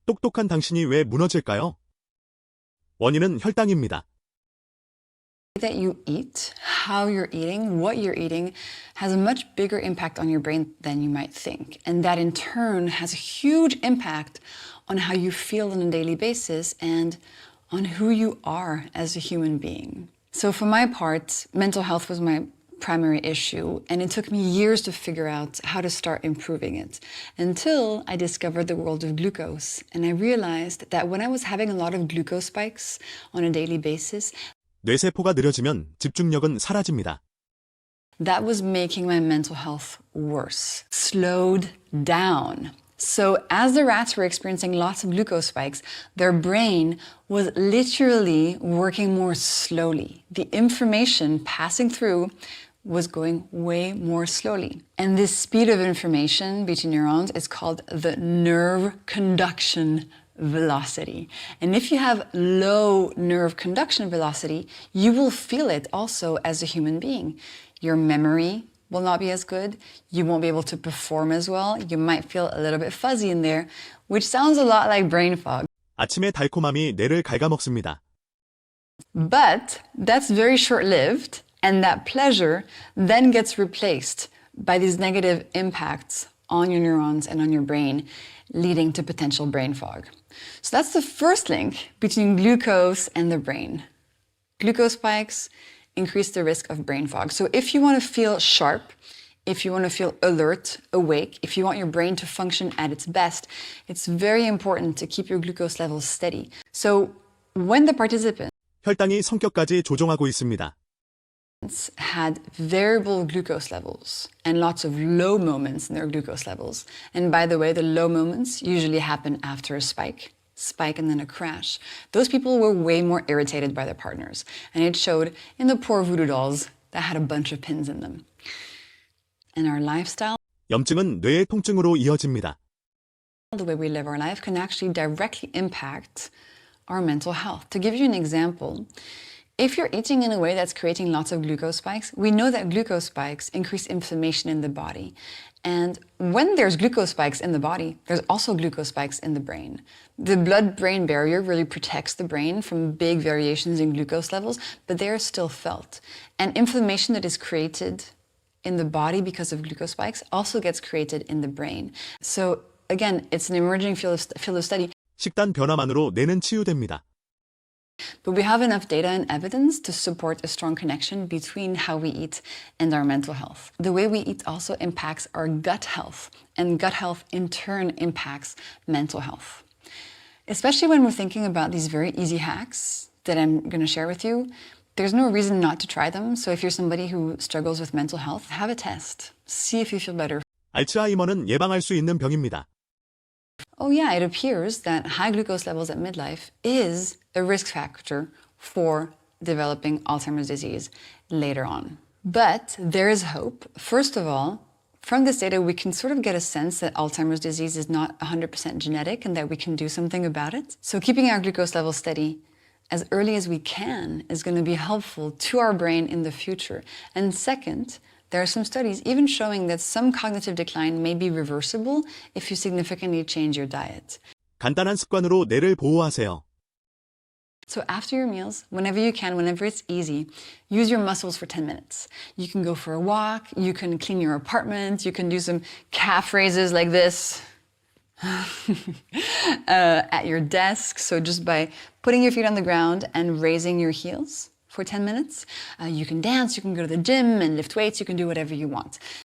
똑똑한 당신이 왜 무너질까요? 원인은 혈당입니다. That you eat, how you're eating, what you're eating has a much bigger impact on your brain than you might think. And that in turn has a huge impact on how you feel on a daily basis and on who you are as a human being. So for my part, mental health was my primary issue, and it took me years to figure out how to start improving it until I discovered the world of glucose. And I realized that when I was having a lot of glucose spikes on a daily basis, 뇌세포가 느려지면 집중력은 사라집니다. that was making my mental health worse, slowed down. So as the rats were experiencing lots of glucose spikes, their brain was literally working more slowly. The information passing through was going way more slowly. And this speed of information between neurons is called the nerve conduction velocity. And if you have low nerve conduction velocity, you will feel it also as a human being. Your memory will not be as good. You won't be able to perform as well. You might feel a little bit fuzzy in there, which sounds a lot like brain fog. 아침의 달콤함이 뇌를 갉아먹습니다. But that's very short-lived, and that pleasure then gets replaced by these negative impacts on your neurons and on your brain, leading to potential brain fog. So that's the first link between glucose and the brain. Glucose spikes increase the risk of brain fog. So if you want to feel sharp, if you want to feel alert, awake, if you want your brain to function at its best, it's very important to keep your glucose levels steady. So when the participants 혈당이 성격까지 조종하고 있습니다. had variable glucose levels and lots of low moments in their glucose levels. And by the way, the low moments usually happen after a spike and then a crash. Those people were way more irritated by their partners. And it showed in the poor voodoo dolls that had a bunch of pins in them. And our lifestyle, 염증은 뇌의 통증으로 이어집니다. the way we live our life, can actually directly impact our mental health. To give you an example, if you're eating in a way that's creating lots of glucose spikes, we know that glucose spikes increase inflammation in the body. And when there's glucose spikes in the body, there's also glucose spikes in the brain. The blood-brain barrier really protects the brain from big variations in glucose levels, but they are still felt. And inflammation that is created in the body because of glucose spikes also gets created in the brain. So again, it's an emerging field of study. 식단 변화만으로 뇌는 치유됩니다. But we have enough data and evidence to support a strong connection between how we eat and our mental health. The way we eat also impacts our gut health, and gut health in turn impacts mental health. Especially when we're thinking about these very easy hacks that I'm going to share with you, there's no reason not to try them. So if you're somebody who struggles with mental health, have a test. See if you feel better. 알츠하이머는 예방할 수 있는 병입니다. Oh yeah, it appears that high glucose levels at midlife is a risk factor for developing Alzheimer's disease later on. But there is hope. First of all, from this data, we can sort of get a sense that Alzheimer's disease is not 100% genetic and that we can do something about it. So keeping our glucose levels steady as early as we can is going to be helpful to our brain in the future. And second, there are some studies even showing that some cognitive decline may be reversible if you significantly change your diet. 간단한 습관으로 뇌를 보호하세요. So after your meals, whenever you can, whenever it's easy, use your muscles for 10 minutes. You can go for a walk, you can clean your apartment, you can do some calf raises like this at your desk. So just by putting your feet on the ground and raising your heels for 10 minutes. You can dance, you can go to the gym and lift weights, you can do whatever you want.